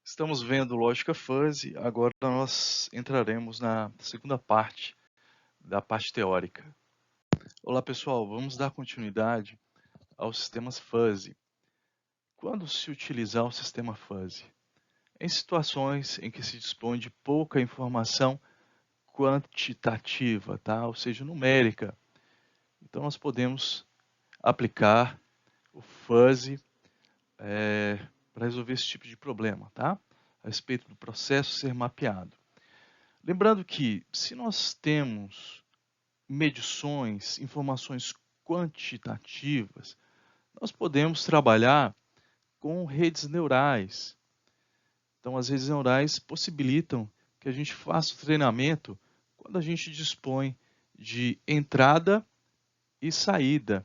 Estamos vendo lógica fuzzy, agora nós entraremos na segunda parte da parte teórica. Olá pessoal, vamos dar continuidade aos sistemas fuzzy. Quando se utilizar o sistema fuzzy? Em situações em que se dispõe de pouca informação quantitativa, tá? Ou seja, numérica. Então nós podemos aplicar o fuzzy para resolver esse tipo de problema, tá? A respeito do processo ser mapeado. Lembrando que, se nós temos medições, informações quantitativas, nós podemos trabalhar com redes neurais. Então, as redes neurais possibilitam que a gente faça o treinamento quando a gente dispõe de entrada e saída.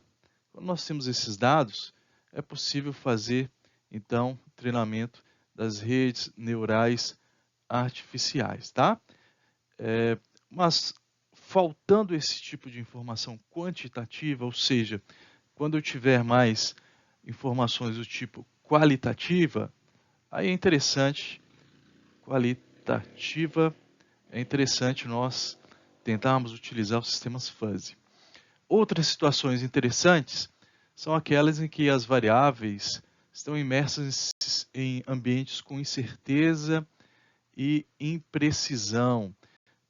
Quando nós temos esses dados, é possível fazer, então, o treinamento das redes neurais artificiais, tá? Mas faltando esse tipo de informação quantitativa, ou seja, quando eu tiver mais informações do tipo qualitativa, aí é interessante nós tentarmos utilizar os sistemas fuzzy. Outras situações interessantes são aquelas em que as variáveis estão imersas em ambientes com incerteza e imprecisão.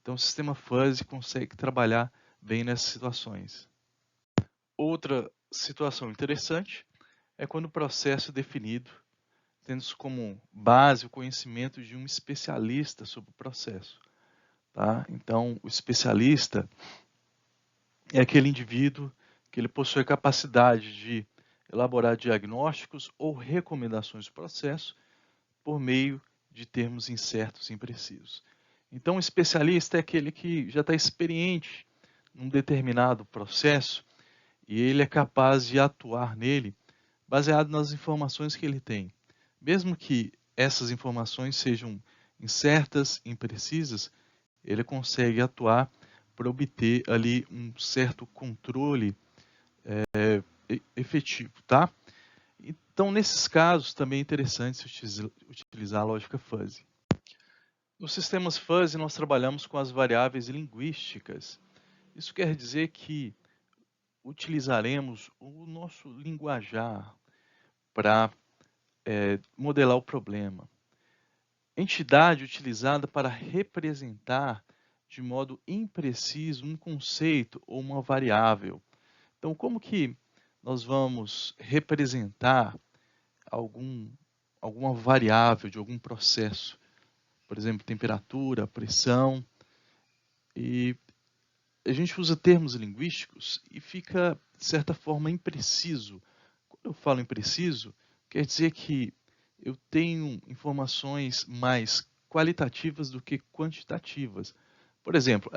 Então, o sistema fuzzy consegue trabalhar bem nessas situações. Outra situação interessante é quando o processo é definido, tendo como base o conhecimento de um especialista sobre o processo. Tá? Então, o especialista é aquele indivíduo que ele possui a capacidade de elaborar diagnósticos ou recomendações do processo por meio de termos incertos e imprecisos. Então, o especialista é aquele que já está experiente num determinado processo e ele é capaz de atuar nele baseado nas informações que ele tem. Mesmo que essas informações sejam incertas, imprecisas, ele consegue atuar para obter ali um certo controle efetivo, tá? Então, nesses casos, também é interessante utilizar a lógica fuzzy. Nos sistemas fuzzy, nós trabalhamos com as variáveis linguísticas. Isso quer dizer que utilizaremos o nosso linguajar para modelar o problema. Entidade utilizada para representar de modo impreciso um conceito ou uma variável. Então, como que nós vamos representar alguma variável de algum processo? Por exemplo, temperatura, pressão. E a gente usa termos linguísticos e fica, de certa forma, impreciso. Quando eu falo impreciso, quer dizer que eu tenho informações mais qualitativas do que quantitativas. Por exemplo,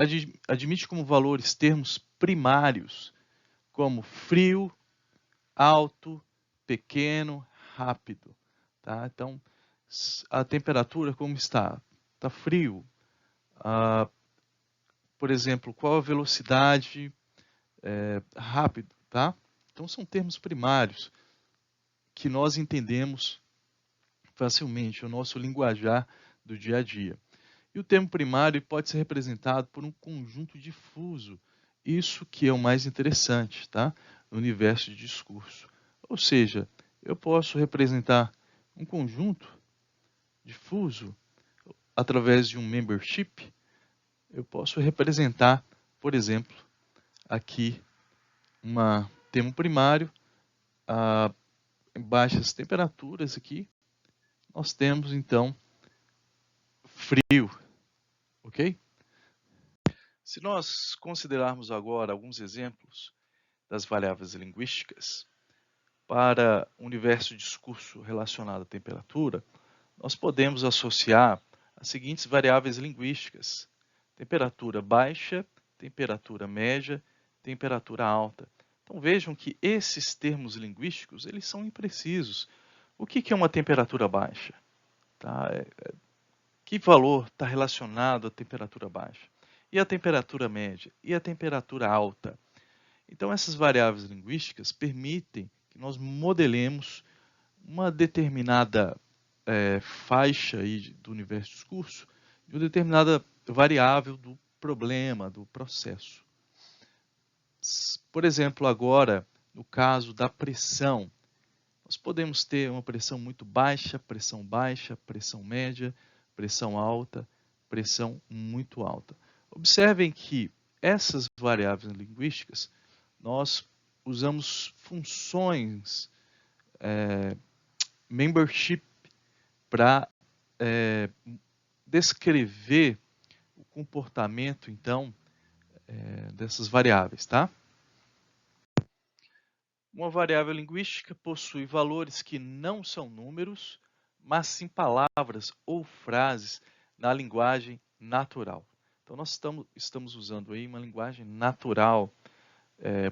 admite como valores termos primários, como frio, alto, pequeno, rápido. Tá? Então, a temperatura como está? Está frio. Por exemplo, qual a velocidade rápido, tá? Então são termos primários que nós entendemos facilmente, o nosso linguajar do dia a dia. E o termo primário pode ser representado por um conjunto difuso, isso que é o mais interessante, tá? No universo de discurso. Ou seja, eu posso representar um conjunto difuso através de um membership, eu posso representar, por exemplo, aqui termo primário, em baixas temperaturas aqui, nós temos então frio, ok? Se nós considerarmos agora alguns exemplos das variáveis linguísticas para o universo de discurso relacionado à temperatura, nós podemos associar as seguintes variáveis linguísticas: temperatura baixa, temperatura média, temperatura alta. Então vejam que esses termos linguísticos eles são imprecisos. O que é uma temperatura baixa? Tá? Que valor está relacionado à temperatura baixa? E a temperatura média? E a temperatura alta? Então essas variáveis linguísticas permitem que nós modelemos uma determinada faixa aí do universo de discurso de uma determinada variável do problema, do processo. Por exemplo, agora, no caso da pressão, nós podemos ter uma pressão muito baixa, pressão média, pressão alta, pressão muito alta. Observem que essas variáveis linguísticas, nós usamos funções membership para descrever o comportamento, então, dessas variáveis, tá? Uma variável linguística possui valores que não são números, mas sim palavras ou frases na linguagem natural. Então, nós estamos usando aí uma linguagem natural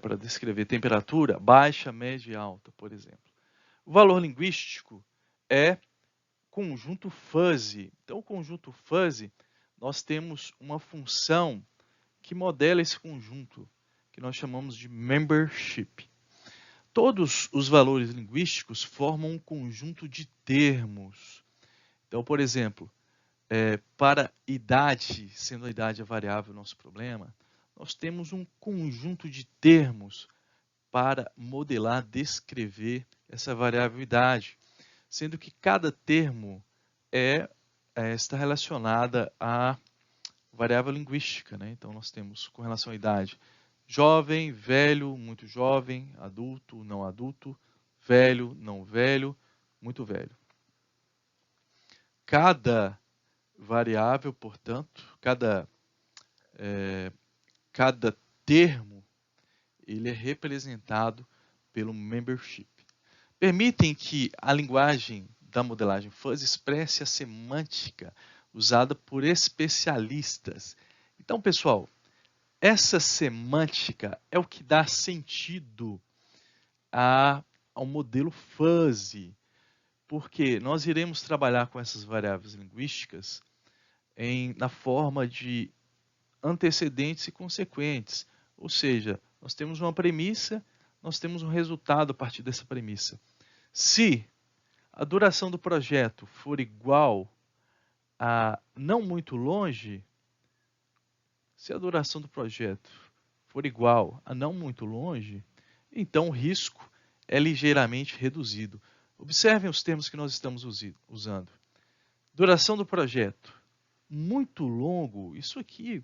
para descrever temperatura baixa, média e alta, por exemplo. O valor linguístico é conjunto fuzzy. Então, o conjunto fuzzy, nós temos uma função que modela esse conjunto, que nós chamamos de membership. Todos os valores linguísticos formam um conjunto de termos. Então, por exemplo, para idade, sendo a idade a variável nosso problema, nós temos um conjunto de termos para modelar, descrever essa variável idade, sendo que cada termo está relacionada à variável linguística, né? Então, nós temos com relação à idade, jovem, velho, muito jovem, adulto, não adulto, velho, não velho, muito velho. Cada variável, portanto, cada termo, ele é representado pelo membership. Permitem que a linguagem da modelagem fuzzy expresse a semântica usada por especialistas. Então, pessoal, essa semântica é o que dá sentido ao modelo fuzzy, porque nós iremos trabalhar com essas variáveis linguísticas na forma de antecedentes e consequentes, ou seja, nós temos uma premissa, nós temos um resultado a partir dessa premissa. Se a duração do projeto for igual a não muito longe, se a duração do projeto for igual a não muito longe, então o risco é ligeiramente reduzido. Observem os termos que nós estamos usando. Duração do projeto. Muito longo, isso aqui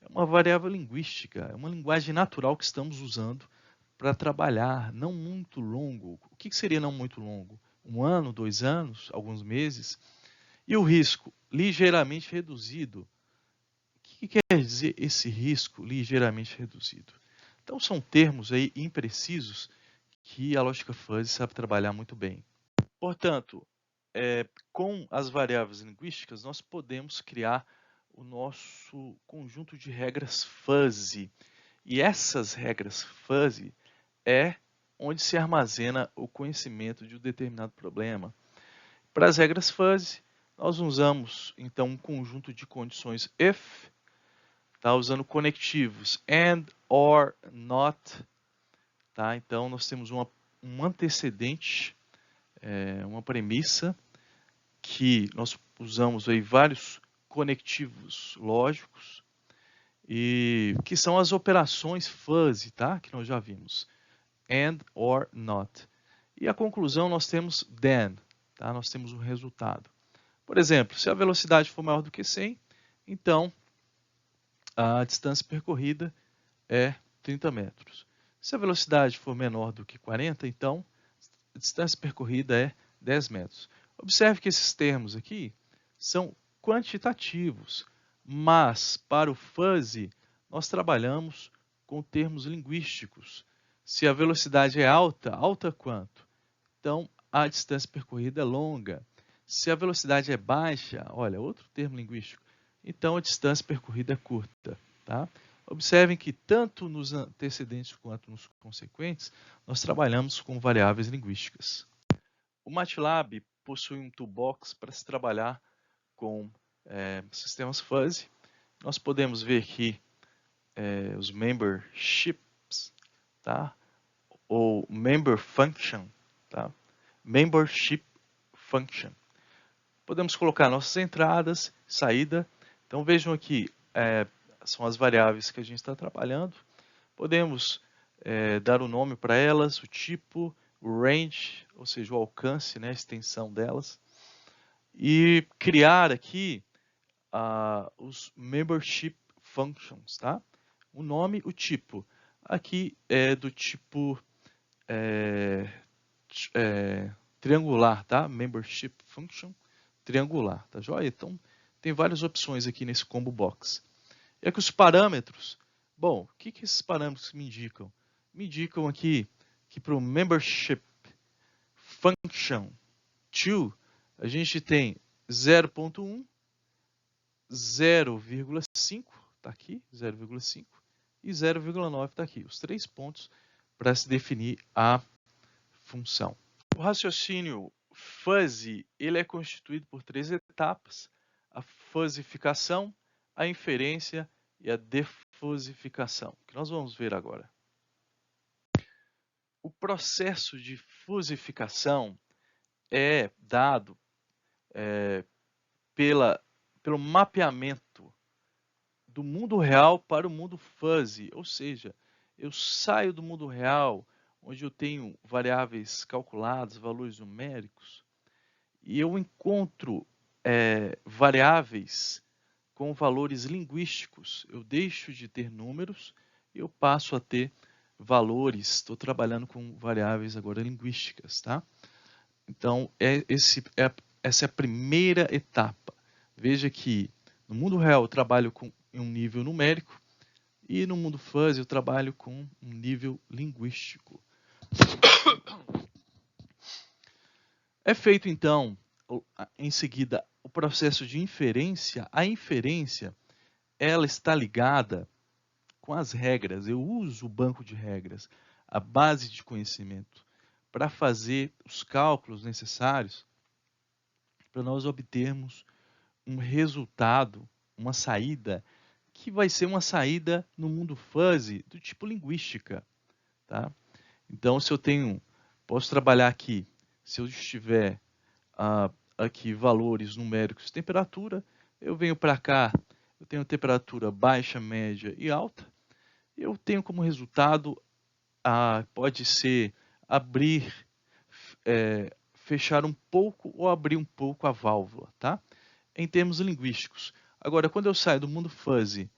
é uma variável linguística, é uma linguagem natural que estamos usando para trabalhar. Não muito longo. O que seria não muito longo? 1 ano, 2 anos, alguns meses? E o risco? Ligeiramente reduzido. O que quer dizer esse risco ligeiramente reduzido? Então, são termos aí imprecisos que a lógica fuzzy sabe trabalhar muito bem. Portanto, com as variáveis linguísticas, nós podemos criar o nosso conjunto de regras fuzzy. E essas regras fuzzy é onde se armazena o conhecimento de um determinado problema. Para as regras fuzzy, nós usamos então um conjunto de condições if, tá? Usando conectivos and, or, not. Tá? Então, nós temos um antecedente, uma premissa, que nós usamos aí vários conectivos lógicos, e que são as operações fuzzy, tá? Que nós já vimos. And, or, not. E a conclusão nós temos then, tá? Nós temos o resultado. Por exemplo, se a velocidade for maior do que 100, então a distância percorrida é 30 metros. Se a velocidade for menor do que 40, então a distância percorrida é 10 metros. Observe que esses termos aqui são quantitativos, mas para o fuzzy nós trabalhamos com termos linguísticos. Se a velocidade é alta, alta quanto? Então a distância percorrida é longa. Se a velocidade é baixa, olha, outro termo linguístico, então a distância percorrida é curta. Tá? Observem que tanto nos antecedentes quanto nos consequentes, nós trabalhamos com variáveis linguísticas. O MATLAB possui um toolbox para se trabalhar com sistemas fuzzy. Nós podemos ver aqui os memberships, tá? Ou member function, tá? Membership function. Podemos colocar nossas entradas, saída. Então vejam aqui, são as variáveis que a gente está trabalhando. Podemos dar o nome para elas, o tipo, o range, ou seja, o alcance, né, a extensão delas. E criar aqui os membership functions, tá? O nome, o tipo. Aqui é do tipo triangular, tá? Membership function triangular, tá joia? Então, tem várias opções aqui nesse combo box. E aqui os parâmetros. Bom, o que esses parâmetros me indicam? Me indicam aqui que para o membership function to, a gente tem 0.1, 0,5, está aqui, 0,5, e 0,9 está aqui. Os 3 pontos para se definir a função. O raciocínio fuzzy, ele é constituído por 3 etapas: a fuzzificação, a inferência e a defuzzificação, que nós vamos ver agora. O processo de fuzzificação é dado pelo mapeamento do mundo real para o mundo fuzzy, ou seja, eu saio do mundo real, onde eu tenho variáveis calculadas, valores numéricos, e eu encontro variáveis com valores linguísticos. Eu deixo de ter números e eu passo a ter valores. Estou trabalhando com variáveis agora linguísticas, tá? Então, essa é a primeira etapa. Veja que no mundo real eu trabalho com um nível numérico e no mundo fuzzy eu trabalho com um nível linguístico. É feito, então, em seguida, o processo de inferência. A inferência, ela está ligada com as regras. Eu uso o banco de regras, a base de conhecimento, para fazer os cálculos necessários para nós obtermos um resultado, uma saída, que vai ser uma saída no mundo fuzzy do tipo linguística, tá? Então, se eu posso trabalhar aqui, se eu estiver aqui valores numéricos de temperatura, eu venho para cá, eu tenho temperatura baixa, média e alta, eu tenho como resultado, pode ser abrir, fechar um pouco ou abrir um pouco a válvula, tá? Em termos linguísticos. Agora, quando eu saio do mundo fuzzy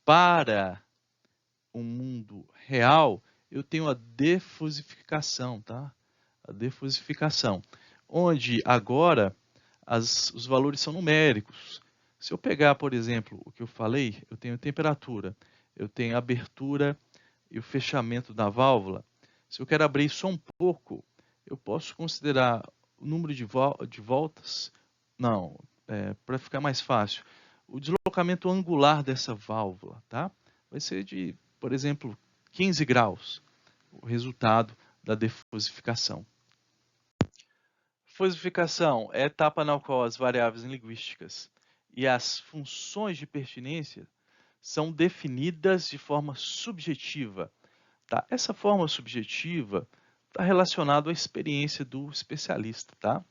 para o mundo real, eu tenho a defuzzificação, tá? A defuzzificação, onde agora os valores são numéricos. Se eu pegar, por exemplo, o que eu falei, eu tenho temperatura, eu tenho abertura e o fechamento da válvula. Se eu quero abrir só um pouco, eu posso considerar o número de voltas. Não, para ficar mais fácil, o deslocamento angular dessa válvula, tá? Vai ser de, por exemplo, 15 graus, o resultado da defuzzificação. Fuzzificação é a etapa na qual as variáveis linguísticas e as funções de pertinência são definidas de forma subjetiva. Tá? Essa forma subjetiva está relacionada à experiência do especialista. Tá?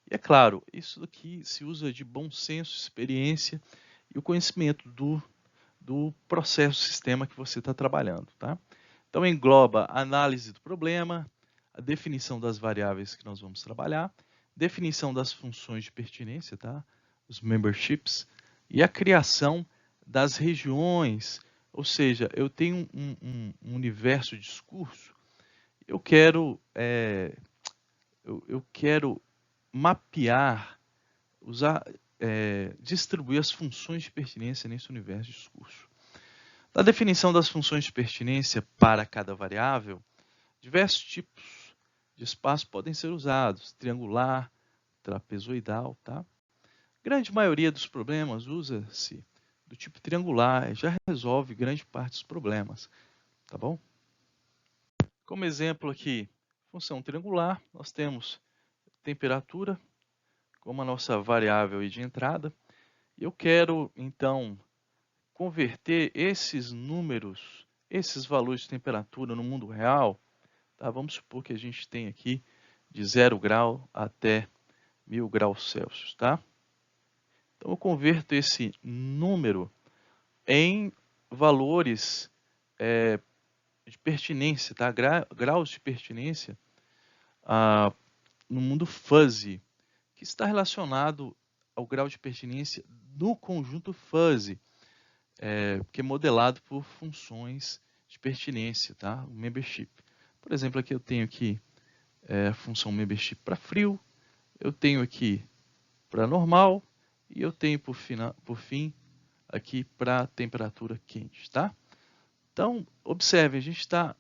E é claro, isso aqui se usa de bom senso, experiência e o conhecimento do processo, sistema que você está trabalhando. Tá? Então engloba a análise do problema, a definição das variáveis que nós vamos trabalhar, definição das funções de pertinência, tá? Os memberships, e a criação das regiões, ou seja, eu tenho um universo de discurso, eu quero mapear, distribuir as funções de pertinência nesse universo de discurso. Na definição das funções de pertinência para cada variável, diversos tipos de espaço podem ser usados: triangular, trapezoidal, tá? Grande maioria dos problemas usa-se do tipo triangular, já resolve grande parte dos problemas, tá bom? Como exemplo aqui, função triangular, nós temos temperatura como a nossa variável de entrada. Eu quero, então, converter esses números, esses valores de temperatura no mundo real. Tá? Vamos supor que a gente tem aqui de 0 grau até 1000 graus Celsius. Tá? Então, eu converto esse número em valores de pertinência, tá? Graus de pertinência no mundo fuzzy, que está relacionado ao grau de pertinência no conjunto fuzzy, que é modelado por funções de pertinência, tá? O membership. Por exemplo, aqui eu tenho aqui a função membership para frio, eu tenho aqui para normal e eu tenho por fim aqui para temperatura quente, tá? Então, observe, a gente está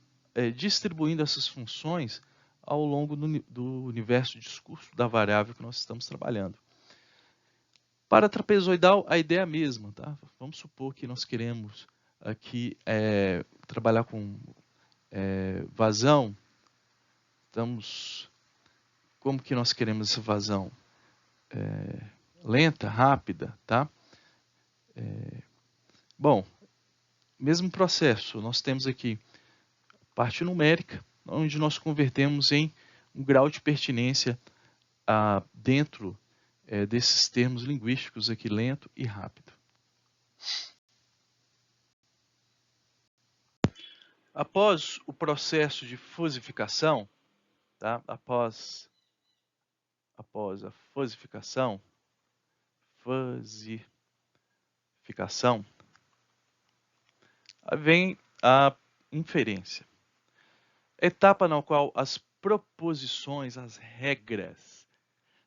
distribuindo essas funções ao longo do universo de discurso da variável que nós estamos trabalhando. Para trapezoidal, a ideia é a mesma, tá? Vamos supor que nós queremos aqui trabalhar com vazão. Como que nós queremos essa vazão? Lenta, rápida, tá? Bom, mesmo processo, nós temos aqui parte numérica, onde nós convertemos em um grau de pertinência dentro desses termos linguísticos aqui, lento e rápido. Após o processo de fusificação, tá? Após a fusificação, vem a inferência. Etapa na qual as proposições, as regras,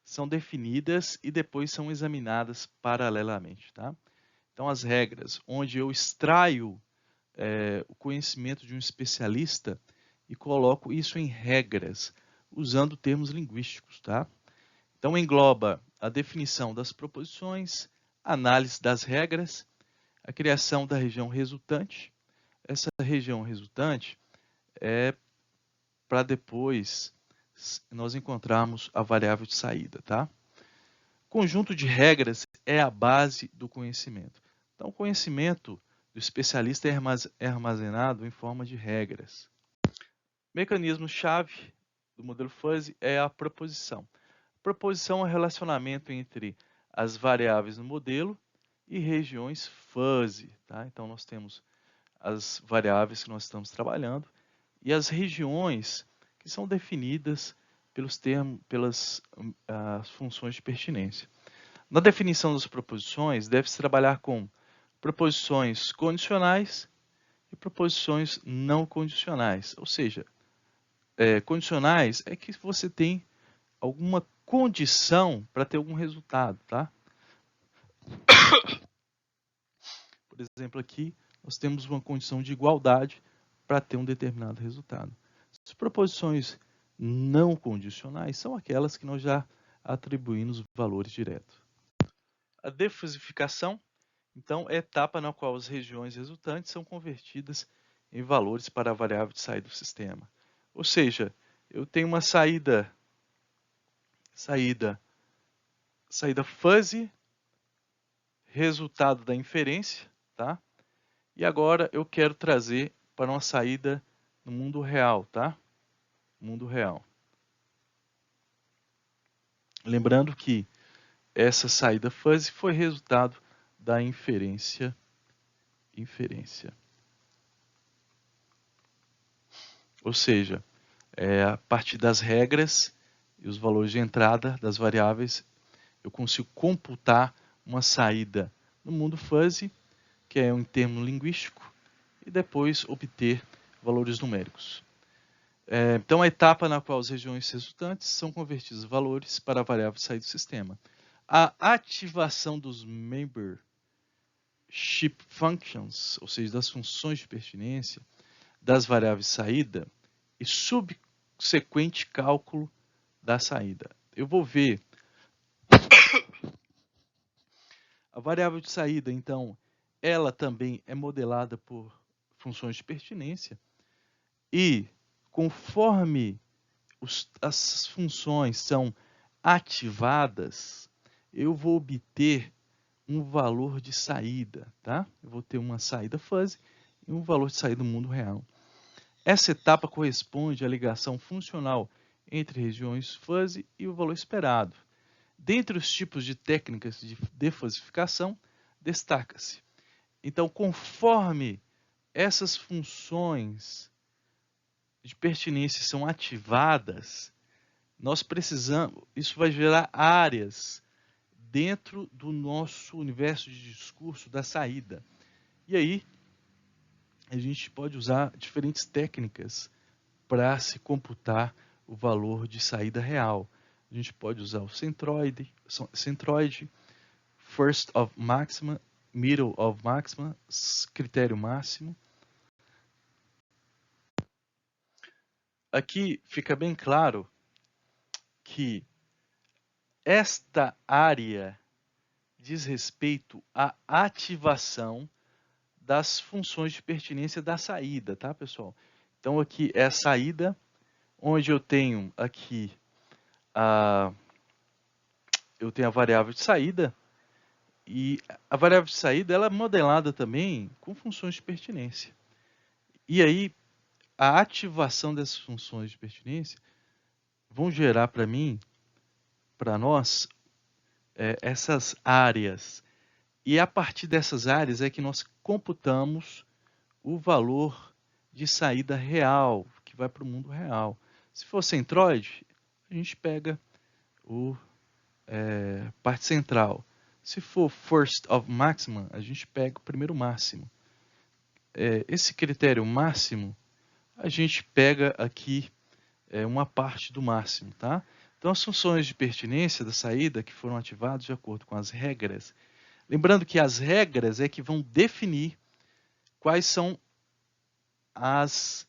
são definidas e depois são examinadas paralelamente, tá? Então, as regras, onde eu extraio o conhecimento de um especialista e coloco isso em regras, usando termos linguísticos, tá? Então, engloba a definição das proposições, análise das regras, a criação da região resultante. Essa região resultante é para depois nós encontrarmos a variável de saída, tá? Conjunto de regras é a base do conhecimento. Então, o conhecimento do especialista é armazenado em forma de regras. Mecanismo-chave do modelo fuzzy é a proposição. Proposição é o relacionamento entre as variáveis no modelo e regiões fuzzy, tá? Então, nós temos as variáveis que nós estamos trabalhando e as regiões que são definidas pelas funções de pertinência. Na definição das proposições, deve-se trabalhar com proposições condicionais e proposições não condicionais. Ou seja, condicionais é que você tem alguma condição para ter algum resultado, tá? Por exemplo, aqui nós temos uma condição de igualdade para ter um determinado resultado. As proposições não condicionais são aquelas que nós já atribuímos valores diretos. A defusificação, então, é a etapa na qual as regiões resultantes são convertidas em valores para a variável de saída do sistema. Ou seja, eu tenho uma saída fuzzy, resultado da inferência, tá? E agora eu quero trazer para uma saída no mundo real, tá? Mundo real. Lembrando que essa saída fuzzy foi resultado da inferência. Ou seja, a partir das regras e os valores de entrada das variáveis, eu consigo computar uma saída no mundo fuzzy, que é um termo linguístico, e depois obter valores numéricos. Então, a etapa na qual as regiões resultantes são convertidas em valores para a variável de saída do sistema. A ativação dos membership functions, ou seja, das funções de pertinência, das variáveis de saída e subsequente cálculo da saída. Eu vou ver a variável de saída, então, ela também é modelada por funções de pertinência e conforme as funções são ativadas, eu vou obter um valor de saída, tá? Eu vou ter uma saída fuzzy e um valor de saída no mundo real. Essa etapa corresponde à ligação funcional entre regiões fuzzy e o valor esperado. Dentre os tipos de técnicas de defosificação, destaca-se. Então, conforme essas funções de pertinência são ativadas, nós precisamos, isso vai gerar áreas dentro do nosso universo de discurso da saída. E aí, a gente pode usar diferentes técnicas para se computar o valor de saída real. A gente pode usar o centroide, first of maxima, middle of maxima, critério máximo. Aqui fica bem claro que esta área diz respeito à ativação das funções de pertinência da saída, tá, pessoal? Então aqui é a saída, onde eu tenho aqui eu tenho a variável de saída, e a variável de saída ela é modelada também com funções de pertinência. E aí a ativação dessas funções de pertinência vão gerar para mim, para nós, essas áreas. E a partir dessas áreas é que nós computamos o valor de saída real, que vai para o mundo real. Se for centroide, a gente pega o parte central. Se for first of maximum, a gente pega o primeiro máximo. Esse critério máximo, a gente pega aqui uma parte do máximo, tá? Então, as funções de pertinência da saída que foram ativadas de acordo com as regras. Lembrando que as regras é que vão definir quais são as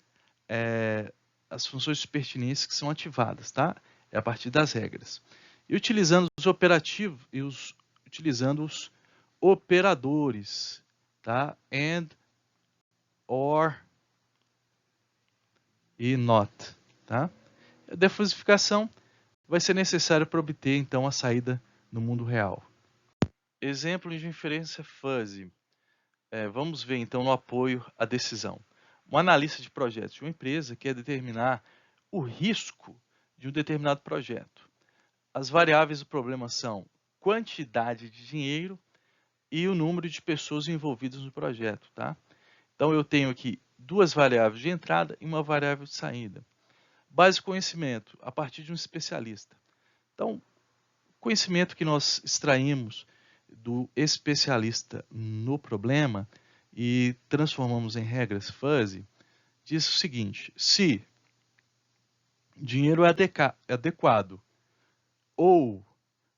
funções de pertinência que são ativadas, tá? É a partir das regras. E utilizando os operativos e utilizando os operadores, tá? And, or e not, tá? A defosificação vai ser necessária para obter então a saída no mundo real. Exemplo de inferência fuzzy. Vamos ver então no apoio à decisão. Um analista de projetos de uma empresa quer determinar o risco de um determinado projeto. As variáveis do problema são quantidade de dinheiro e o número de pessoas envolvidas no projeto, tá? Então eu tenho aqui duas variáveis de entrada e uma variável de saída. Base de conhecimento, a partir de um especialista. Então, o conhecimento que nós extraímos do especialista no problema e transformamos em regras fuzzy, diz o seguinte: se dinheiro é adequado ou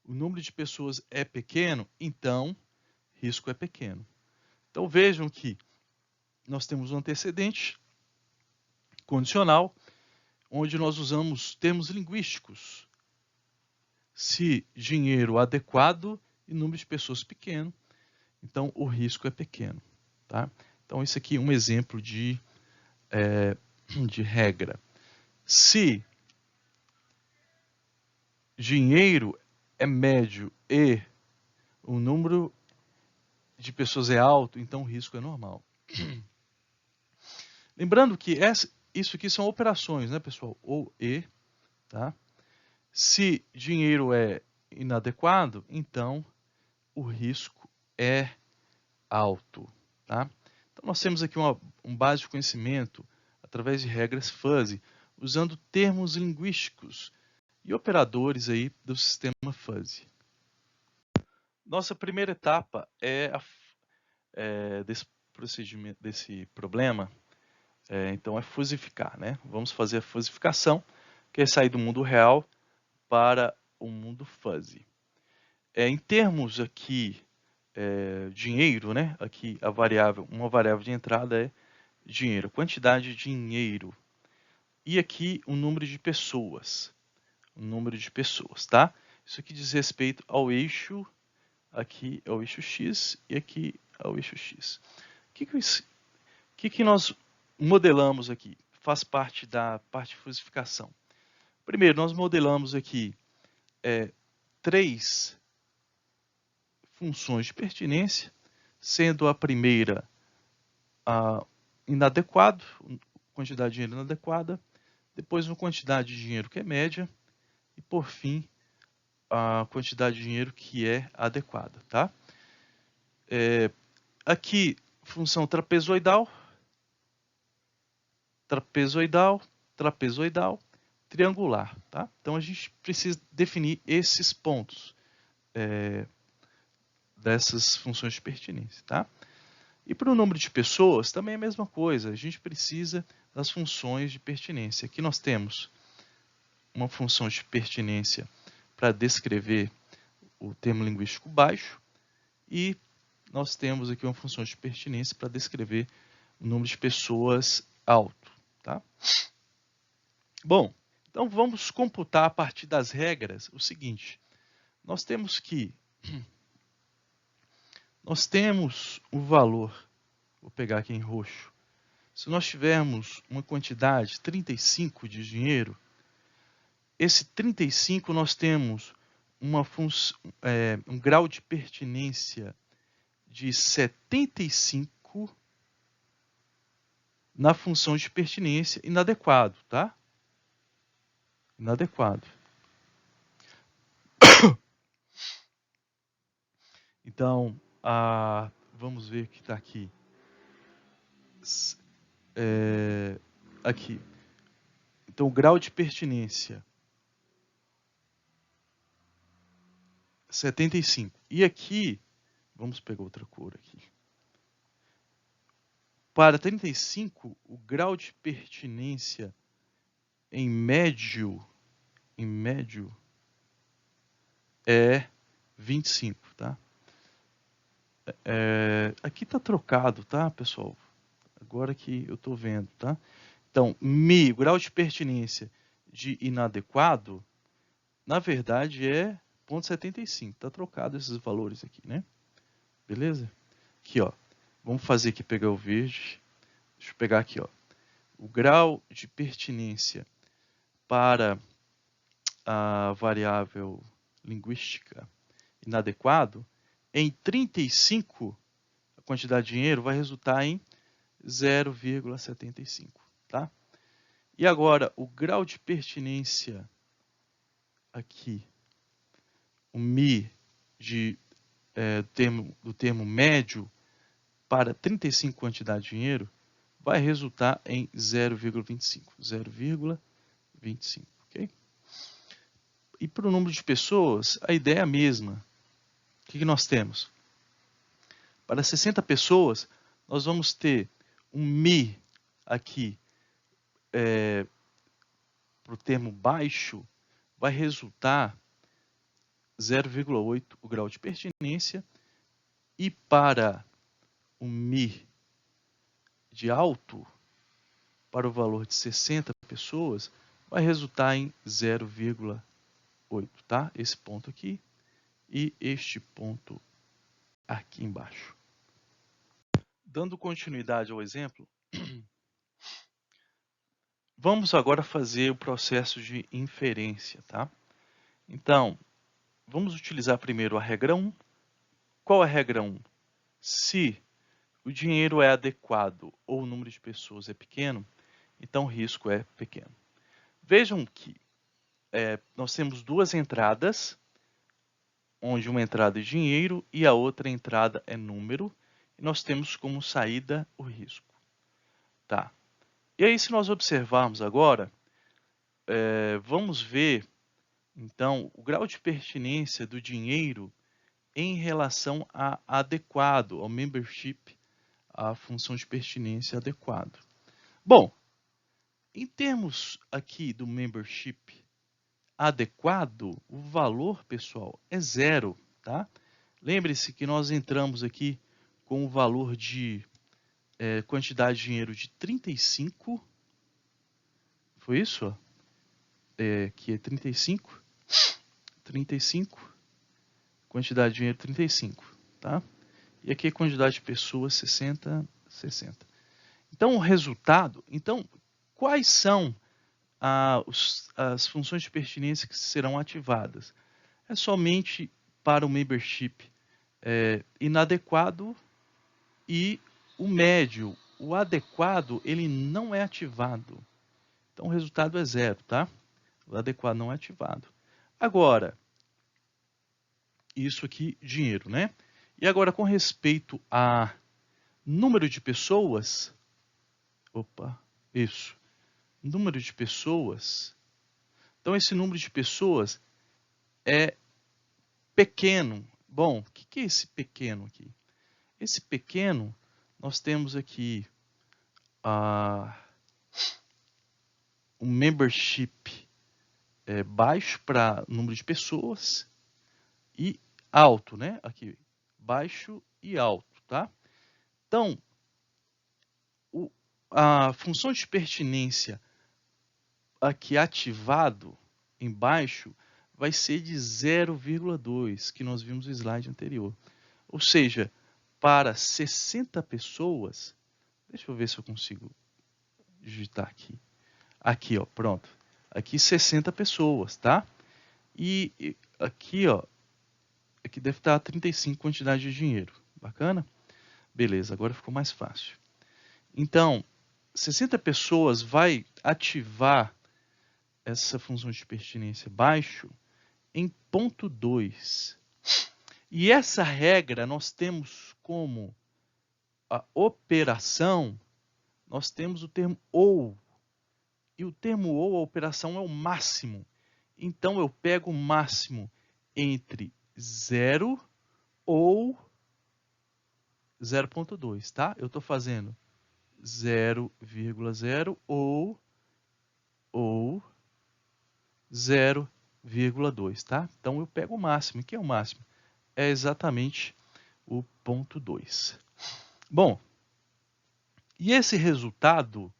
o número de pessoas é pequeno, então risco é pequeno. Então vejam que nós temos um antecedente condicional, onde nós usamos termos linguísticos. Se dinheiro adequado e número de pessoas pequeno, então o risco é pequeno. Tá? Então isso aqui é um exemplo de regra. Se dinheiro é médio e o número de pessoas é alto, então o risco é normal. Lembrando que isso aqui são operações, né, pessoal? Ou e, tá? Se dinheiro é inadequado, então o risco é alto, tá? Então nós temos aqui um base de conhecimento através de regras fuzzy, usando termos linguísticos e operadores aí do sistema fuzzy. Nossa primeira etapa desse procedimento, desse problema, então é fusificar, né? Vamos fazer a fusificação, que é sair do mundo real para o mundo fuzzy. Em termos aqui dinheiro, né? Aqui uma variável de entrada é dinheiro, quantidade de dinheiro. E aqui o número de pessoas, tá? Isso aqui diz respeito ao eixo, aqui é o eixo X e aqui é o eixo X. O que nós modelamos aqui? Faz parte da parte de fusificação. Primeiro, nós modelamos aqui 3 funções de pertinência, sendo a primeira inadequado, quantidade de dinheiro inadequada, depois uma quantidade de dinheiro que é média, e por fim, a quantidade de dinheiro que é adequada, tá? Aqui, função trapezoidal, trapezoidal, trapezoidal, triangular, tá? Então a gente precisa definir esses pontos dessas funções de pertinência, tá? E para o número de pessoas, também é a mesma coisa, a gente precisa das funções de pertinência. Aqui nós temos uma função de pertinência para descrever o termo linguístico baixo e nós temos aqui uma função de pertinência para descrever o número de pessoas alto, tá? Bom, então vamos computar a partir das regras o seguinte. Nós temos o valor, vou pegar aqui em roxo. Se nós tivermos uma quantidade 35 de dinheiro, esse 35 nós temos um grau de pertinência de 75 na função de pertinência inadequado, tá? Inadequado. Então, vamos ver o que está aqui. Aqui. Então, o grau de pertinência 75. E aqui, vamos pegar outra cor aqui. Para 35, o grau de pertinência em médio é 25, tá? Aqui está trocado, tá, pessoal? Agora que eu estou vendo, tá? Então, o grau de pertinência de inadequado, na verdade, é 0,75. Está trocado esses valores aqui, né? Beleza? Aqui, ó. Vamos fazer aqui, pegar o verde. Deixa eu pegar aqui, ó. O grau de pertinência para a variável linguística inadequado, em 35, a quantidade de dinheiro vai resultar em 0,75, tá? E agora, o grau de pertinência aqui, o mi do termo médio para 35 quantidade de dinheiro, vai resultar em 0,25. 0,25, ok? E para o número de pessoas, a ideia é a mesma. O que nós temos? Para 60 pessoas, nós vamos ter um mi aqui para o termo baixo, vai resultar 0,8 o grau de pertinência, e para o mi de alto, para o valor de 60 pessoas, vai resultar em 0,8, tá? Esse ponto aqui e este ponto aqui embaixo. Dando continuidade ao exemplo, vamos agora fazer o processo de inferência, tá? Então, vamos utilizar primeiro a regra 1. Qual é a regra 1? Se o dinheiro é adequado ou o número de pessoas é pequeno, então o risco é pequeno. Vejam que nós temos duas entradas, onde uma entrada é dinheiro e a outra entrada é número, e nós temos como saída o risco. Tá. E aí, se nós observarmos agora, vamos ver, então, o grau de pertinência do dinheiro em relação a adequado, ao membership, a função de pertinência adequado. Bom, em termos aqui do membership adequado, o valor, pessoal, é 0, tá? Lembre-se que nós entramos aqui com o valor de quantidade de dinheiro de 35, foi isso? Aqui é 35, quantidade de dinheiro 35, tá? E aqui a quantidade de pessoas 60. Então, o resultado, quais são as funções de pertinência que serão ativadas? É somente para o membership inadequado e o médio. O adequado, ele não é ativado. Então, o resultado é 0, tá? O adequado não é ativado. Agora, isso aqui, dinheiro, né? E agora, com respeito a número de pessoas, número de pessoas. Então, esse número de pessoas é pequeno. Bom, o que é esse pequeno aqui? Esse pequeno, nós temos aqui um membership baixo para número de pessoas e alto, né? Aqui, baixo e alto, tá? Então, a função de pertinência aqui ativado embaixo vai ser de 0,2, que nós vimos no slide anterior. Ou seja, para 60 pessoas, deixa eu ver se eu consigo digitar aqui. Aqui, ó, pronto. Aqui 60 pessoas, tá? E aqui, ó, aqui deve estar 35 quantidade de dinheiro. Bacana? Beleza, agora ficou mais fácil. Então, 60 pessoas vai ativar essa função de pertinência baixo em ponto 2. E essa regra nós temos como a operação, nós temos o termo ou. E o termo ou, a operação, é o máximo. Então, eu pego o máximo entre 0 ou 0,2, tá? Eu estou fazendo 0,0 ou 0,2, tá? Então, eu pego o máximo. O que é o máximo? É exatamente o ponto 2. Bom, e esse resultado,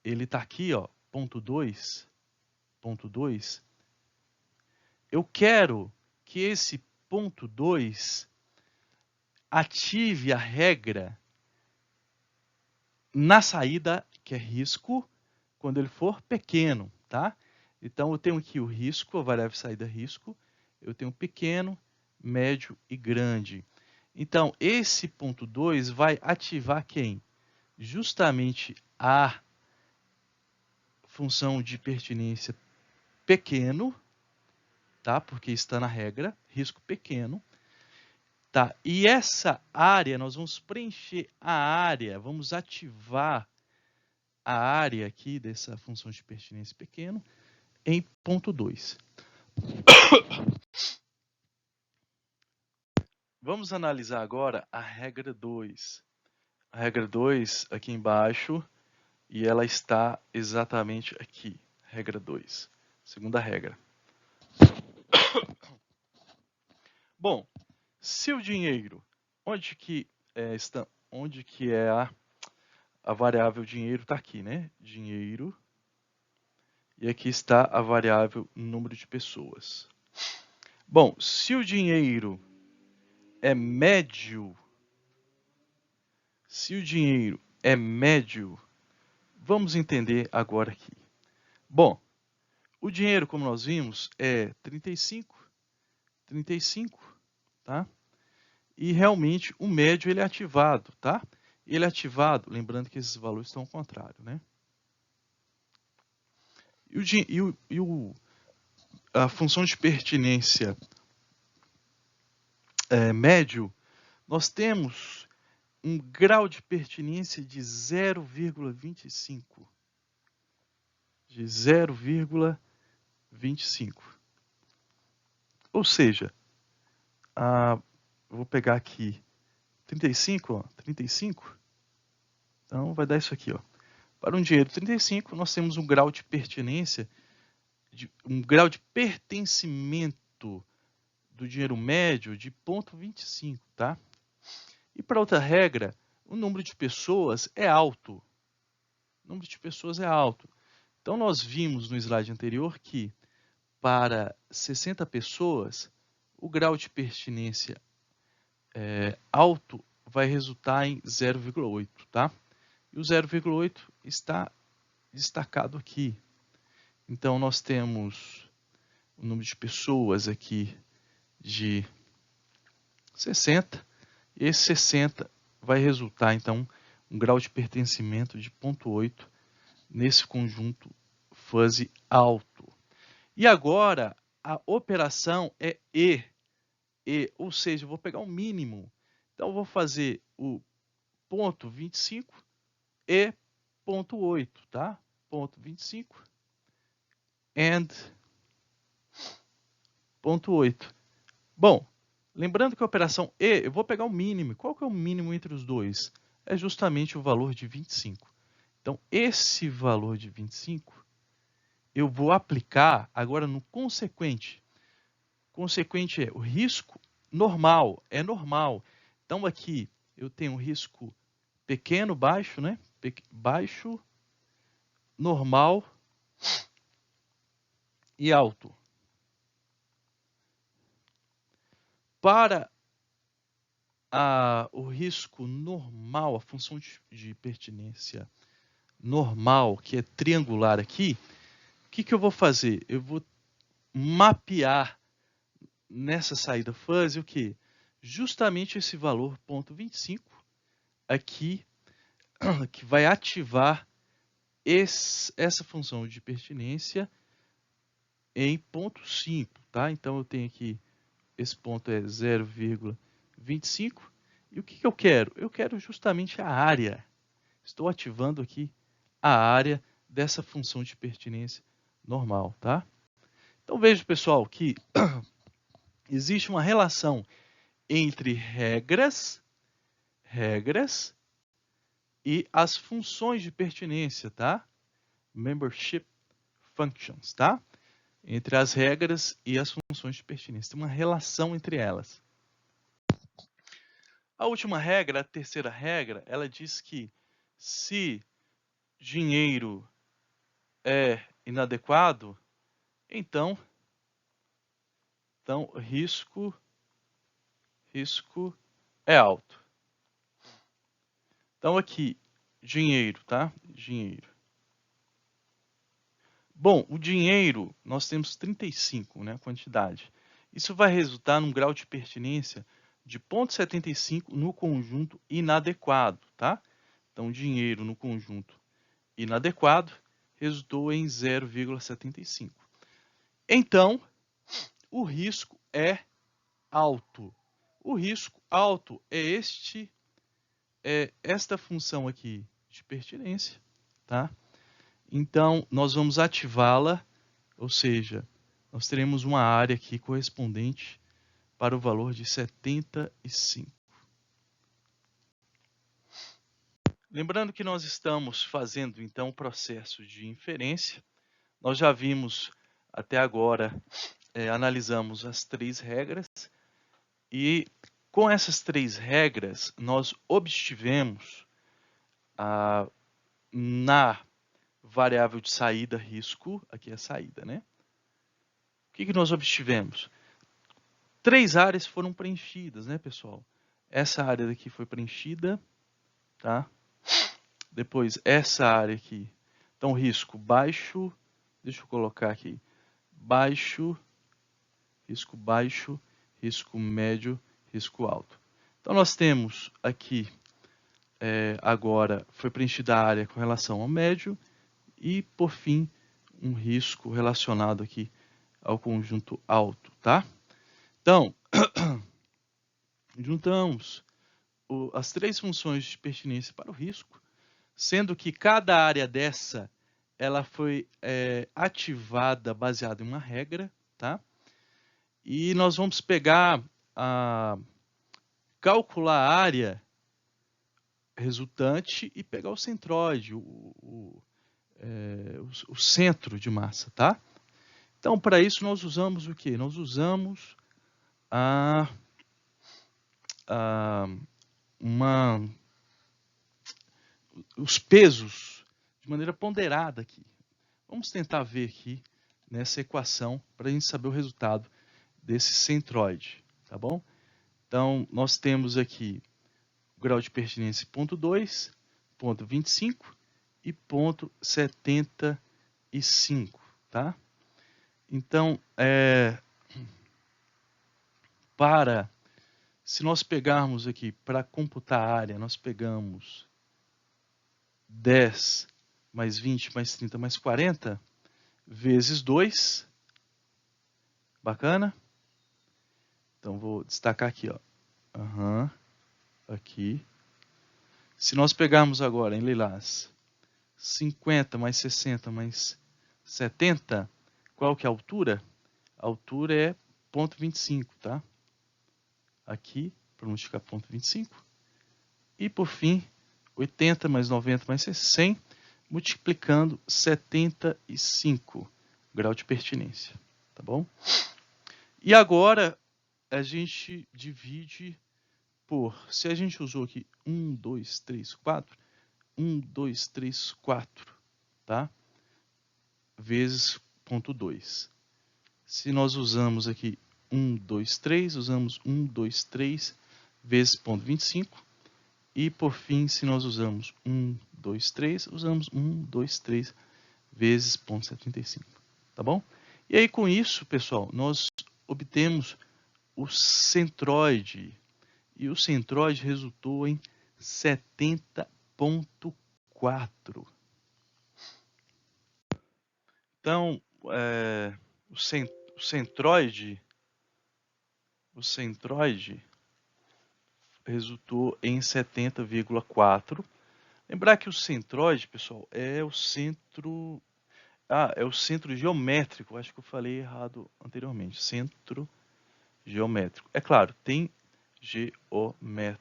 ele está aqui, ó, ponto 2. Eu quero que esse ponto 2 ative a regra na saída, que é risco, quando ele for pequeno, tá? Então, eu tenho aqui o risco, a variável saída risco, eu tenho pequeno, médio e grande. Então, esse ponto 2 vai ativar quem? Justamente a função de pertinência pequeno, tá? Porque está na regra, risco pequeno. Tá, e essa área, nós vamos preencher a área, vamos ativar a área aqui dessa função de pertinência pequeno em ponto 2. Vamos analisar agora a regra 2. A regra 2 aqui embaixo, e ela está exatamente aqui, regra 2, segunda regra. Bom, se o dinheiro, onde que é a variável dinheiro? Está aqui, né? Dinheiro. E aqui está a variável número de pessoas. Bom, se o dinheiro é médio, vamos entender agora aqui. Bom, o dinheiro, como nós vimos, é 35, tá? E realmente o médio ele é ativado, tá? Ele é ativado, lembrando que esses valores estão ao contrário, né? A função de pertinência médio, nós temos um grau de pertinência de 0,25. De 0,25. Ou seja, vou pegar aqui 35, ó, 35. Então, vai dar isso aqui, ó. Para um dinheiro 35, nós temos um grau de pertinência, um grau de pertencimento do dinheiro médio de 0,25, tá? E para outra regra, o número de pessoas é alto. O número de pessoas é alto. Então, nós vimos no slide anterior que para 60 pessoas, o grau de pertinência alto vai resultar em 0,8, tá? E o 0,8 está destacado aqui. Então, nós temos o número de pessoas aqui de 60. E esse 60 vai resultar, então, um grau de pertencimento de 0,8 nesse conjunto fuzzy alto. E agora, a operação é E. E, ou seja, eu vou pegar o mínimo. Então, eu vou fazer o ponto 25 e ponto 8, tá? Ponto 25 and ponto 8. Bom, lembrando que a operação E, eu vou pegar o mínimo. Qual que é o mínimo entre os dois? É justamente o valor de 25. Então, esse valor de 25, eu vou aplicar agora no consequente. Consequente é o risco normal, é normal. Então, aqui eu tenho um risco pequeno, baixo, né? Baixo, normal e alto. Para o risco normal, a função de pertinência normal, que é triangular aqui, o que eu vou fazer? Eu vou mapear nessa saída fuzzy o quê? Justamente esse valor, ponto 25, aqui, que vai ativar essa função de pertinência em ponto 5, tá? Então, eu tenho aqui, esse ponto é 0,25. E o que eu quero? Eu quero justamente a área. Estou ativando aqui a área dessa função de pertinência normal, tá? Então, veja, pessoal, que existe uma relação entre regras e as funções de pertinência, tá? Membership functions, tá? Entre as regras e as funções de pertinência. Tem uma relação entre elas. A última regra, a terceira regra, ela diz que se dinheiro é inadequado, então risco é alto. Então aqui, dinheiro, tá? Dinheiro. Bom, o dinheiro, nós temos 35, né, quantidade. Isso vai resultar num grau de pertinência de 0,75 no conjunto inadequado, tá? Então, dinheiro no conjunto inadequado resultou em 0,75. Então, o risco é alto. O risco alto é esta função aqui de pertinência, tá? Então, nós vamos ativá-la, ou seja, nós teremos uma área aqui correspondente para o valor de 75. Lembrando que nós estamos fazendo, então, o processo de inferência. Nós já vimos até agora, analisamos as 3 regras. E com essas 3 regras, nós obtivemos na variável de saída risco, aqui é a saída, né? O que nós obtivemos? 3 áreas foram preenchidas, né, pessoal? Essa área daqui foi preenchida, tá? Depois, essa área aqui. Então, risco baixo, deixa eu colocar aqui, baixo, risco médio, risco alto. Então, nós temos aqui, agora, foi preenchida a área com relação ao médio e, por fim, um risco relacionado aqui ao conjunto alto, tá? Então, juntamos as 3 funções de pertinência para o risco, sendo que cada área dessa ela foi ativada baseada em uma regra, tá? E nós vamos pegar calcular a área resultante e pegar o centroide, o centro de massa, tá? Então, para isso, nós usamos o quê? Nós usamos os pesos de maneira ponderada aqui. Vamos tentar ver aqui nessa equação para a gente saber o resultado desse centroide, tá bom? Então, nós temos aqui o grau de pertinência 0,2, 0,25 e 0,75, tá? Então, se nós pegarmos aqui para computar a área, nós pegamos 10 mais 20 mais 30 mais 40 vezes 2, bacana? Então, vou destacar aqui, ó. Aqui. Se nós pegarmos agora em lilás 50 mais 60 mais 70, qual que é a altura? A altura é 0,25, tá? Aqui, para multiplicar 0,25. E, por fim, 80 mais 90 mais 100, multiplicando 75 grau de pertinência, tá bom? E agora a gente divide por, se a gente usou aqui 1, 2, 3, 4, 1, 2, 3, 4, tá? Vezes 0,2. Se nós usamos aqui 1, 2, 3, usamos 1, 2, 3 vezes 0,25. E, por fim, se nós usamos 1, 2, 3, usamos 1, 2, 3 vezes 0,75. Tá bom? E aí, com isso, pessoal, nós obtemos o centroide. E o centroide resultou em 70,4. Então, o centroide resultou em 70,4. Lembrar que o centroide, pessoal, é o centro... é o centro geométrico. Acho que eu falei errado anteriormente. Centro geométrico. É claro, tem geométrico.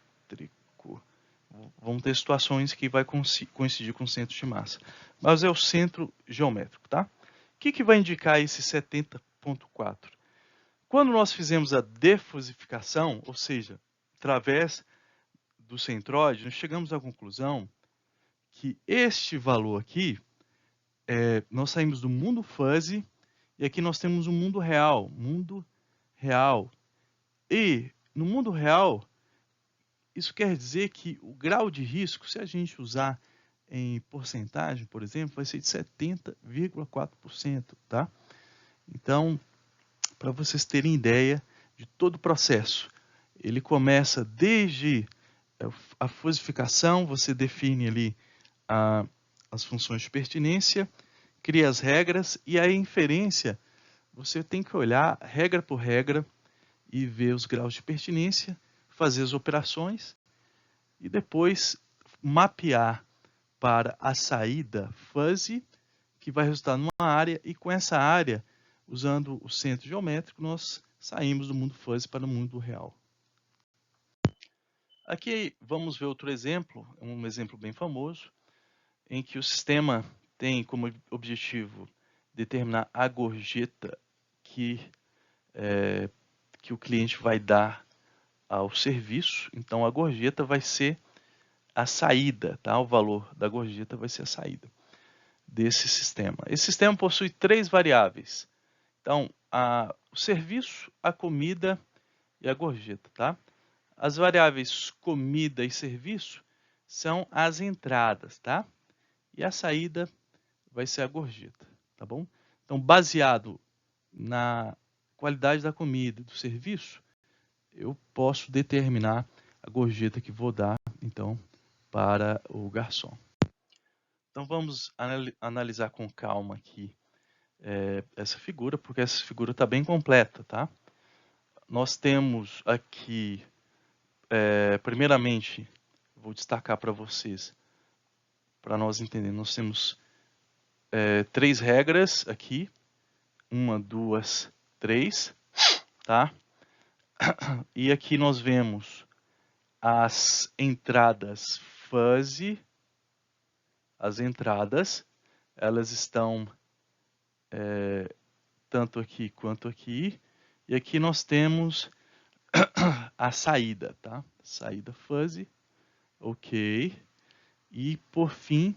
Vão ter situações que vai coincidir com o centro de massa. Mas é o centro geométrico, tá? O que vai indicar esse 70,4? Quando nós fizemos a defusificação, ou seja, através do centroide, nós chegamos à conclusão que este valor aqui, nós saímos do mundo fuzzy e aqui nós temos o mundo real. E no mundo real, isso quer dizer que o grau de risco, se a gente usar em porcentagem, por exemplo, vai ser de 70,4%, tá? Então, para vocês terem ideia de todo o processo, ele começa desde a fusificação, você define ali as funções de pertinência, cria as regras, e a inferência, você tem que olhar regra por regra e ver os graus de pertinência, fazer as operações e depois mapear para a saída fuzzy, que vai resultar numa área, e com essa área, usando o centro geométrico, nós saímos do mundo fuzzy para o mundo real. Aqui vamos ver outro exemplo, um exemplo bem famoso, em que o sistema tem como objetivo determinar a gorjeta que o cliente vai dar ao serviço. Então, a gorjeta vai ser a saída, tá? O valor da gorjeta vai ser a saída desse sistema. Esse sistema possui 3 variáveis. Então, o serviço, a comida e a gorjeta, tá? As variáveis comida e serviço são as entradas, tá? E a saída vai ser a gorjeta, tá bom? Então, baseado na qualidade da comida e do serviço, eu posso determinar a gorjeta que vou dar, então, para o garçom. Então, vamos analisar com calma aqui essa figura, porque essa figura está bem completa, tá? Nós temos aqui, primeiramente, vou destacar para vocês, para nós entendermos, nós temos 3 regras aqui, 1, 2, 3, tá? E aqui nós vemos as entradas fuzzy, as entradas, elas estão tanto aqui quanto aqui, e aqui nós temos a saída, tá? Saída fuzzy, ok. E por fim,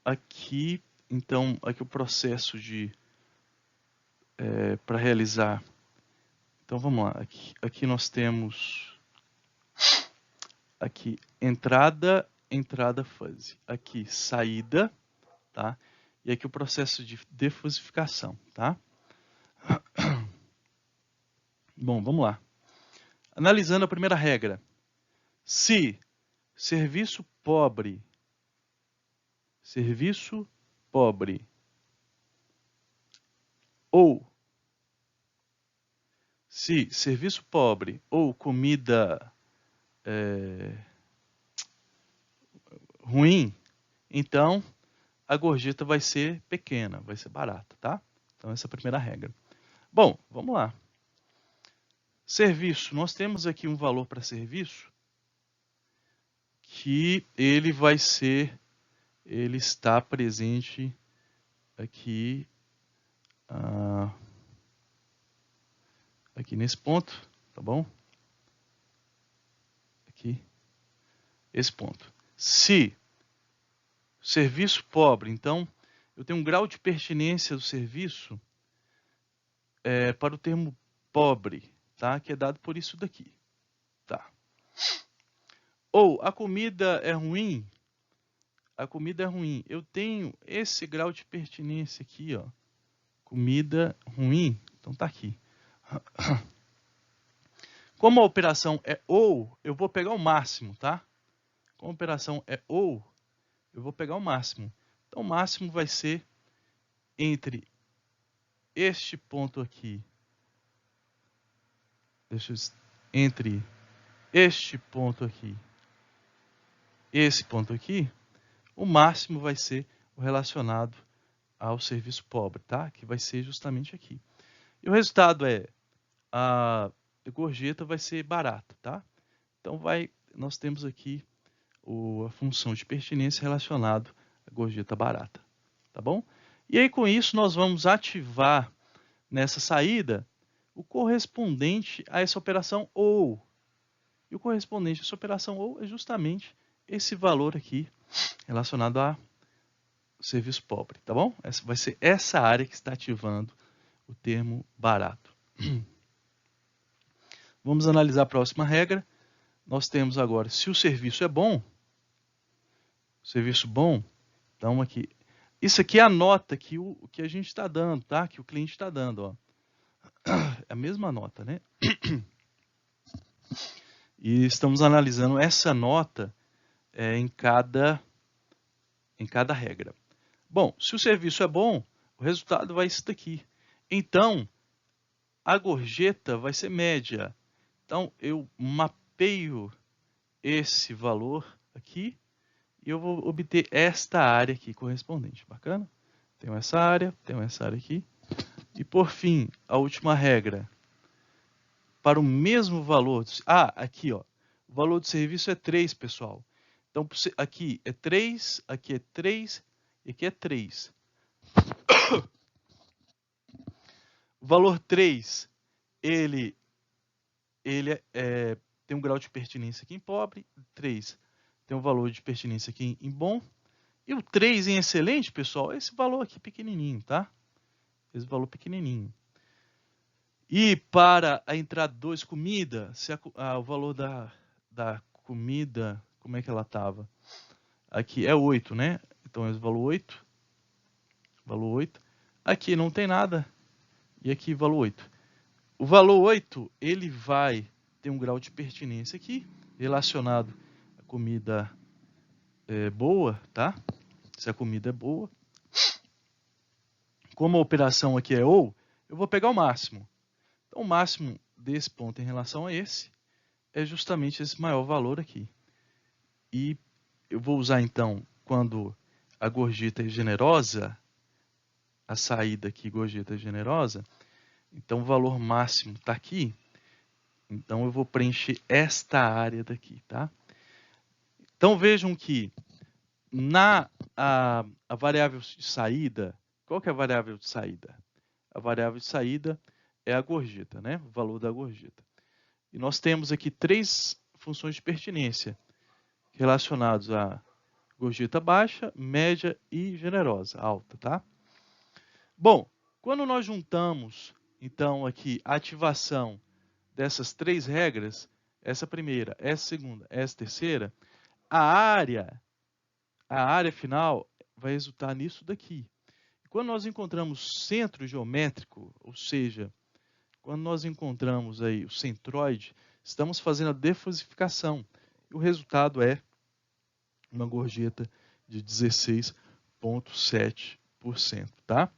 aqui, então, aqui o processo de para realizar. Então vamos lá, aqui nós temos aqui entrada fuzzy, aqui saída, tá? E aqui o processo de defusificação, tá? Bom, vamos lá. Analisando a primeira regra. Se serviço pobre ou Se serviço pobre ou comida ruim, então a gorjeta vai ser pequena, vai ser barata, tá? Então essa é a primeira regra. Bom, vamos lá. Serviço, nós temos aqui um valor para serviço que ele está presente aqui, aqui nesse ponto, tá bom? Aqui, esse ponto. Se serviço pobre, então eu tenho um grau de pertinência do serviço para o termo pobre, tá? Que é dado por isso daqui, tá? Ou a comida é ruim, eu tenho esse grau de pertinência aqui, ó, comida ruim, então tá aqui. Como a operação é ou, eu vou pegar o máximo, tá? Como a operação é ou, eu vou pegar o máximo. Então o máximo vai ser entre este ponto aqui, entre este ponto aqui, esse ponto aqui, o máximo vai ser o relacionado ao serviço pobre, tá? Que vai ser justamente aqui. E o resultado é a gorjeta vai ser barata, tá? Então nós temos aqui a função de pertinência relacionado à gorjeta barata, tá bom? E aí com isso nós vamos ativar nessa saída o correspondente a essa operação ou. E o correspondente a essa operação ou é justamente esse valor aqui relacionado a serviço pobre, tá bom? Essa vai ser essa área que está ativando o termo barato. Vamos analisar a próxima regra. Nós temos agora, se o serviço é bom, serviço bom, então aqui, isso aqui é a nota que a gente está dando, tá? Que o cliente está dando, ó. É a mesma nota, né? E estamos analisando essa nota em cada regra. Bom, se o serviço é bom, o resultado vai isso daqui. Então, a gorjeta vai ser média. Então, eu mapeio esse valor aqui e eu vou obter esta área aqui correspondente. Bacana? Tenho essa área aqui. E por fim, a última regra. Para o mesmo valor... aqui, ó. O valor do serviço é 3, pessoal. Então, aqui é 3, aqui é 3 e aqui é 3. O valor 3, ele tem um grau de pertinência aqui em pobre. 3 tem um valor de pertinência aqui em bom. E o 3 em excelente, pessoal, é esse valor aqui pequenininho, tá? Esse valor pequenininho. E para a entrada 2, comida, o valor da comida, como é que ela estava? Aqui é 8, né? Então esse valor 8. Valor 8. Aqui não tem nada. E aqui valor 8. O valor 8, ele vai ter um grau de pertinência aqui, relacionado à comida boa, tá? Se a comida é boa. Como a operação aqui é ou, eu vou pegar o máximo. Então, o máximo desse ponto em relação a esse é justamente esse maior valor aqui. E eu vou usar, então, quando a gorjeta é generosa, a saída aqui, gorjeta é generosa, então o valor máximo está aqui. Então, eu vou preencher esta área daqui, tá? Então, vejam que a variável de saída, qual que é a variável de saída? A variável de saída é a gorjeta, né? O valor da gorjeta. E nós temos aqui 3 funções de pertinência relacionadas a gorjeta baixa, média e generosa, alta, tá? Bom, quando nós juntamos, então, aqui a ativação dessas 3 regras, essa primeira, essa segunda, essa terceira, a área final vai resultar nisso daqui. Quando nós encontramos centro geométrico, ou seja, quando nós encontramos aí o centroide, estamos fazendo a defosificação. E o resultado é uma gorjeta de 16,7%, tá?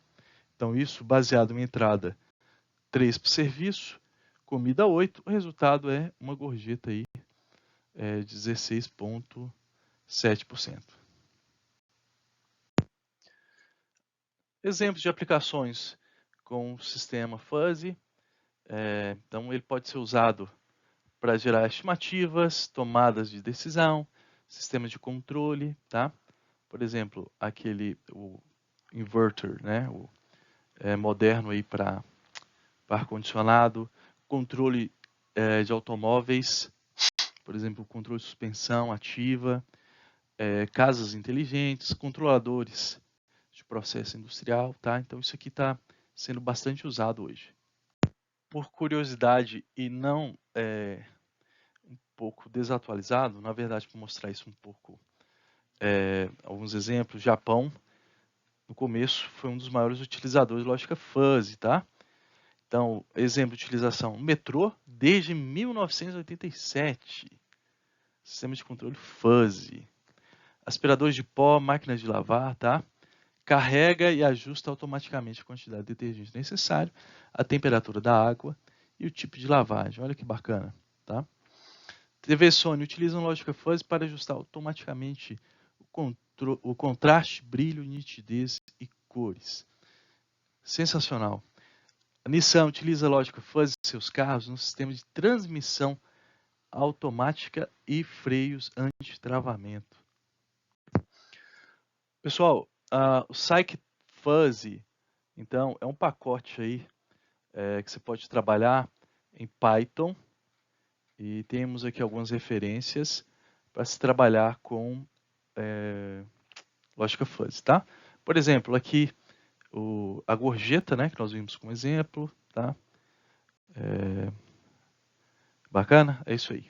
Então, isso baseado em entrada 3 para o serviço, comida 8, o resultado é uma gorjeta aí, 16,7%. Exemplos de aplicações com o sistema fuzzy. Então, ele pode ser usado para gerar estimativas, tomadas de decisão, sistemas de controle, tá? Por exemplo, o inverter, né? Moderno aí para ar-condicionado, controle de automóveis, por exemplo, controle de suspensão ativa, casas inteligentes, controladores de processo industrial, tá? Então isso aqui está sendo bastante usado hoje. Por curiosidade e não um pouco desatualizado, na verdade, para mostrar isso um pouco, alguns exemplos, Japão, no começo, foi um dos maiores utilizadores de lógica fuzzy, tá? Então, exemplo de utilização, metrô, desde 1987, sistema de controle fuzzy. Aspiradores de pó, máquinas de lavar, tá? Carrega e ajusta automaticamente a quantidade de detergente necessário, a temperatura da água e o tipo de lavagem. Olha que bacana, tá? TV Sony utiliza lógica fuzzy para ajustar automaticamente o contraste, brilho, nitidez e cores. Sensacional. A Nissan utiliza a lógica fuzzy em seus carros no sistema de transmissão automática e freios anti-travamento. Pessoal, o Scikit Fuzzy, então, é um pacote aí que você pode trabalhar em Python, e temos aqui algumas referências para se trabalhar com lógica fuzzy, tá? Por exemplo, aqui a gorjeta, né, que nós vimos como exemplo, tá? Bacana? É isso aí.